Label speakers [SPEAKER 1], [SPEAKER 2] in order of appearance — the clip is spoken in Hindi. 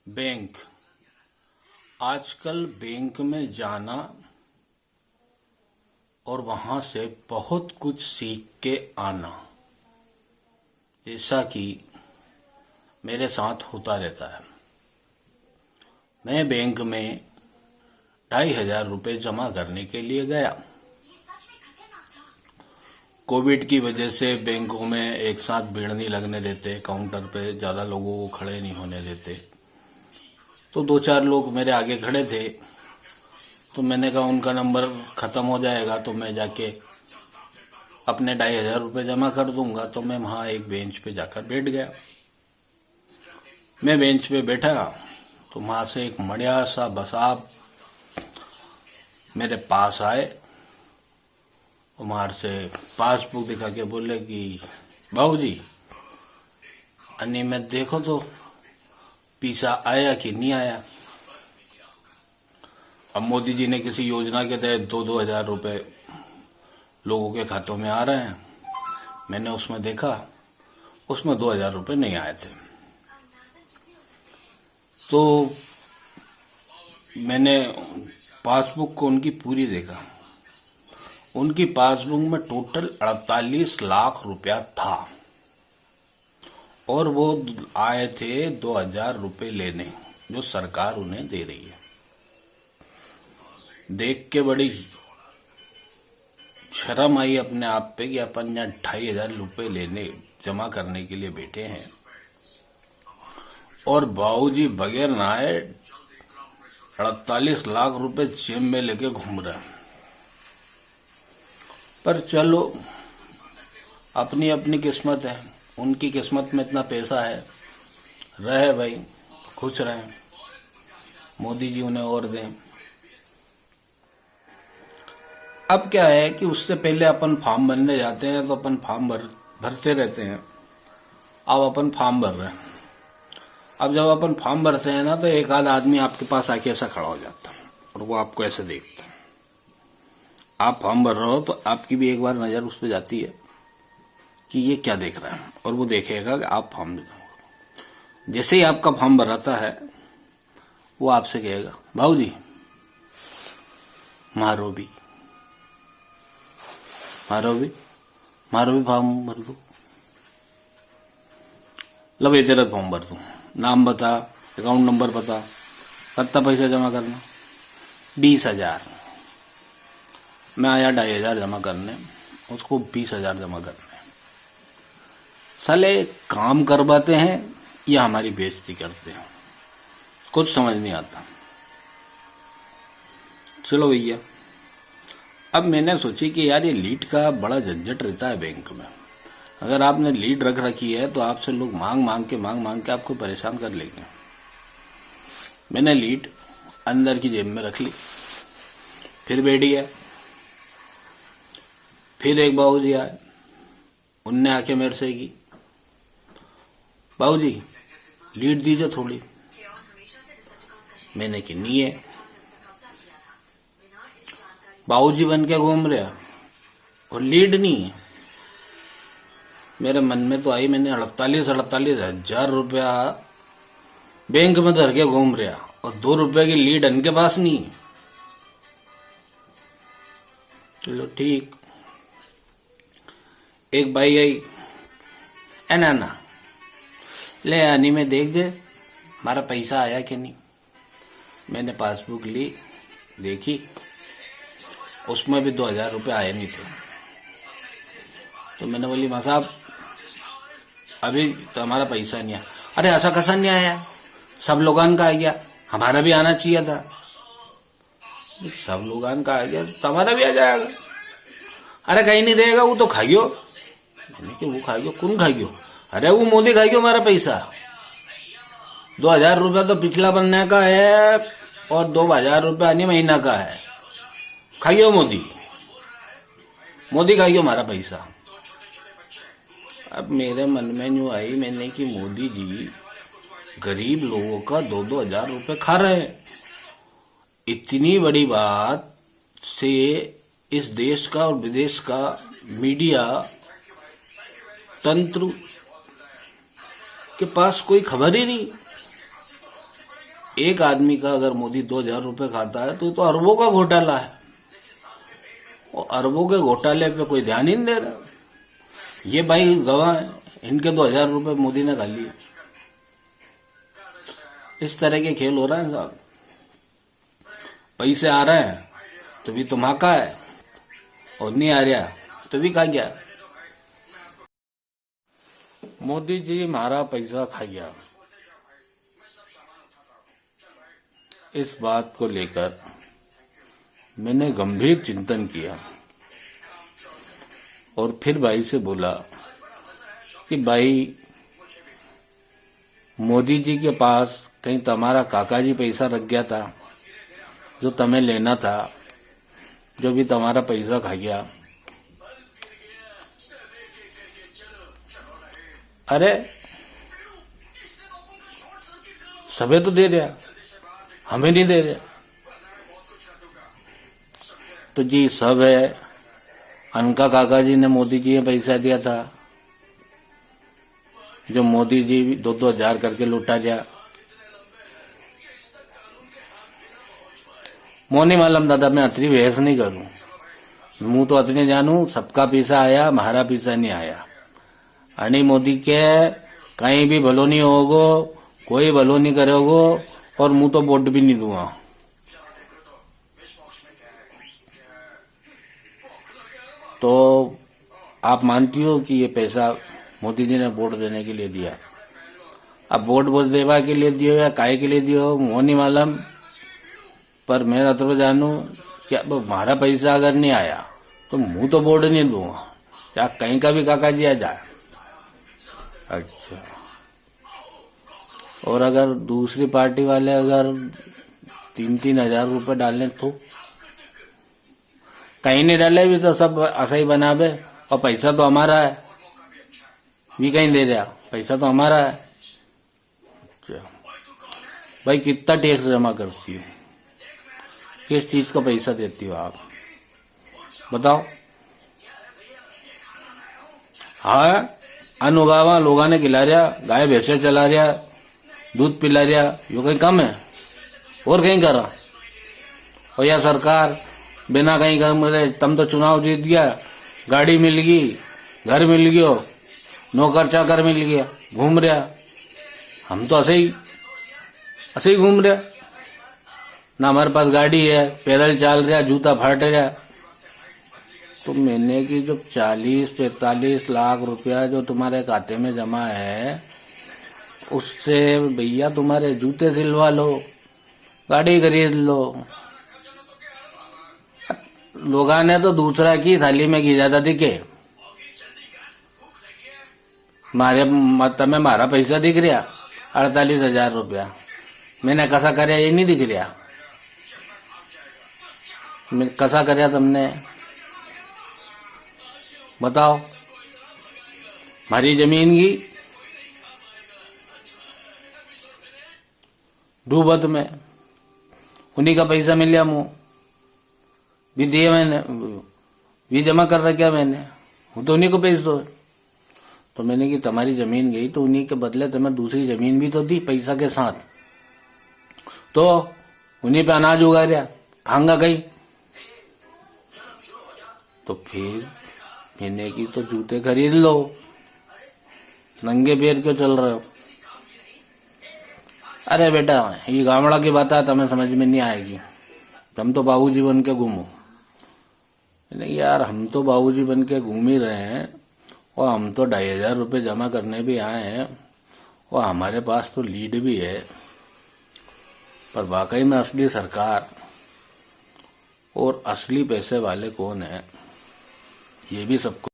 [SPEAKER 1] बैंक। आजकल बैंक में जाना और वहां से बहुत कुछ सीख के आना, जैसा कि मेरे साथ होता रहता है। मैं बैंक में 2,500 रुपये जमा करने के लिए गया। कोविड की वजह से बैंकों में एक साथ भीड़ नहीं लगने देते, काउंटर पे ज्यादा लोगों को खड़े नहीं होने देते। तो 2-4 लोग मेरे आगे खड़े थे, तो मैंने कहा उनका नंबर खत्म हो जाएगा तो मैं जाके अपने 2,500 रुपये जमा कर दूंगा। तो मैं वहां एक बेंच पे जाकर बैठ गया। मैं बेंच पे बैठा तो वहां से एक मड़िया सा बसाब मेरे पास आए। वहां से पासबुक दिखा के बोले कि बाबूजी अनियमित देखो तो पैसा आया कि नहीं आया। अब मोदी जी ने किसी योजना के तहत 2-2 हजार रुपए लोगों के खातों में आ रहे हैं। मैंने उसमें देखा, उसमें 2,000 रुपए नहीं आए थे। तो मैंने पासबुक को उनकी पूरी देखा। उनकी पासबुक में टोटल 48 लाख रुपया था और वो आए थे 2,000 रुपए लेने, जो सरकार उन्हें दे रही है। देख के बड़ी शर्म आई अपने आप पे कि अपन यहाँ 2,500 रुपए लेने जमा करने के लिए बैठे हैं और बाबूजी बगैर नहाए 48 लाख रुपए जेब में लेके घूम रहे हैं। पर चलो, अपनी अपनी किस्मत है। उनकी किस्मत में इतना पैसा है, रहे भाई, खुश रहे, मोदी जी उन्हें और दें। अब क्या है कि उससे पहले अपन फॉर्म भरने जाते हैं तो अपन फॉर्म भरते रहते हैं। अब अपन फॉर्म भर रहे हैं। अब जब अपन फॉर्म भरते हैं ना, तो एक आध आदमी आपके पास आके ऐसा खड़ा हो जाता है और वो आपको ऐसे देखता है। आप फॉर्म भर रहे हो तो आपकी भी एक बार नजर उस पर जाती है कि ये क्या देख रहा है, और वो देखेगा कि आप फॉर्म भर। जैसे ही आपका फॉर्म भराता है, वो आपसे कहेगा भाऊजी मारो भी फॉर्म भर दो। लो ये तेरा फॉर्म भर दो, नाम बता, अकाउंट नंबर बता, कितना पैसा जमा करना। 20,000। मैं आया 2,500 जमा करने, उसको 20,000 जमा करने। साले काम करवाते हैं या हमारी बेइज्जती करते हैं, कुछ समझ नहीं आता। चलो भैया, अब मैंने सोची कि यार ये लीड का बड़ा झंझट रहता है बैंक में। अगर आपने लीड रख रखी है तो आपसे लोग मांग मांग के आपको परेशान कर लेंगे। मैंने लीड अंदर की जेब में रख ली, फिर बैठ गया। फिर एक बाबूजी आए, उनने आके मेरे से की बाबूजी लीड दीजिए थोड़ी। मैंने की नहीं है। बाबूजी बन के घूम रहा और लीड नहीं है। मेरे मन में तो आई, मैंने 48 हजार रुपया बैंक में धर के घूम रहा और 2 रुपए की लीड इनके पास नहीं है। चलो ठीक। एक भाई आई, ना ले आनी में देख दे हमारा पैसा आया कि नहीं। मैंने पासबुक ली, देखी, उसमें भी 2,000 रुपये आए नहीं थे। तो मैंने बोली मां साहब अभी तो हमारा पैसा नहीं आया। अरे ऐसा कैसा नहीं आया, सब लोगों का आ गया, हमारा भी आना चाहिए था। सब लोगों का आ गया तो हमारा भी आ जाएगा। अरे कहीं नहीं देगा, वो तो खाइयो। मैंने कि वो खाइयो, कौन खाइयो? अरे वो मोदी खाइयो हमारा पैसा। 2,000 रुपया तो पिछला बनने का है और 2,000 रुपया अन्य महीना का है। खाइयो मोदी खाइयो हमारा पैसा। अब मेरे मन में न्यू आई, मैंने कि मोदी जी गरीब लोगों का 2-2 हजार रुपये खा रहे हैं। इतनी बड़ी बात से इस देश का और विदेश का मीडिया तंत्र के पास कोई खबर ही नहीं। एक आदमी का अगर मोदी 2,000 रुपए खाता है तो अरबों का घोटाला है, और अरबों के घोटाले पे कोई ध्यान ही नहीं दे रहा। ये भाई गवाह है, इनके 2,000 रुपए मोदी ने खा लिए। इस तरह के खेल हो रहा है साहब। पैसे आ रहे हैं तो भी तुम्हारा है, और नहीं आ रहा तो भी खा गया। मोदी जी हमारा पैसा खा गया। इस बात को लेकर मैंने गंभीर चिंतन किया और फिर भाई से बोला कि भाई, मोदी जी के पास कहीं तुम्हारा काका जी पैसा रख गया था जो तुम्हें लेना था, जो भी तुम्हारा पैसा खा गया। अरे सबे तो दे रहा, हमें नहीं दे रहा। तो जी सब है, अनका काका जी ने मोदी जी ने पैसा दिया था जो मोदी जी 2-2 हजार करके लुटा जा। मोनी मालूम दादा, मैं अतरी बहस नहीं करूं। मुंह तो अतने जानू, सबका पैसा आया, हमारा पैसा नहीं आया। अनी मोदी के कहीं भी भलो नहीं होगो, कोई भलो नहीं करोगो, और मुंह तो वोट भी नहीं दूंगा। तो आप मानती हो कि ये पैसा मोदी जी ने वोट देने के लिए दिया? अब वोट देवा के लिए दियो या काय के लिए दियो वो नहीं मालूम, पर मैं तो जानू कि अब हमारा पैसा अगर नहीं आया तो मुंह तो वोट नहीं दूंगा, चाहे कहीं का भी काका जी आ जाए। अच्छा, और अगर दूसरी पार्टी वाले अगर 3-3 हजार रुपए डालने तो कहीं नहीं डाले भी तो सब ऐसा ही बनावे, और पैसा तो हमारा है, भी कहीं दे रहा, पैसा तो हमारा है। अच्छा भाई, कितना टैक्स जमा करती हो, किस चीज का पैसा देती हो आप बताओ? हाँ, अन्न उगावा लोगों ने खिला रहा, गाय भैंसे चला रहा, दूध पिला रहा, यो कहीं कम है और कहीं कर रहा? और या सरकार बिना कहीं काम करे, तुम तो चुनाव जीत गया, गाड़ी मिल गई, घर मिल गयो, नौकर चाकर मिल गया, घूम रहा। हम तो ऐसे ही घूम रहा, ना हमारे पास गाड़ी है, पैदल चल रहा, जूता फाट रहा। तो मैंने की जो 40-45 लाख रुपया जो तुम्हारे खाते में जमा है, उससे भैया तुम्हारे जूते सिलवा लो, गाड़ी खरीद लो। लोगों ने तो दूसरा की थाली में घी ज्यादा दिखे, मारे में मारा पैसा दिख रहा 48,000 रुपया, मैंने कसा करया ये नहीं दिख रहा। मैं कसा करया तुमने बताओ? हमारी जमीन की डूबत में उन्हीं का पैसा मिला, मुंह भी दिए मैंने, भी जमा कर रखा मैंने, वो तो उन्हीं को पैसा दो। तो मैंने कि तुम्हारी जमीन गई तो उन्हीं के बदले तुम्हें दूसरी जमीन भी तो दी पैसा के साथ, तो उन्हीं पे अनाज उगा रहा, खाऊंगा कहीं? तो फिर मैंने की तो जूते खरीद लो, नंगे पैर क्यों चल रहे हो? अरे बेटा, ये गामड़ा की बात है, तुम्हें समझ में नहीं आएगी, तुम तो बाबूजी बन के घूमो। नहीं यार, हम तो बाबूजी बन के घूम ही रहे हैं, और हम तो 2,500 रुपये जमा करने भी आए हैं, और हमारे पास तो लीड भी है। पर वाकई में असली सरकार और असली पैसे वाले कौन है, ये भी सबको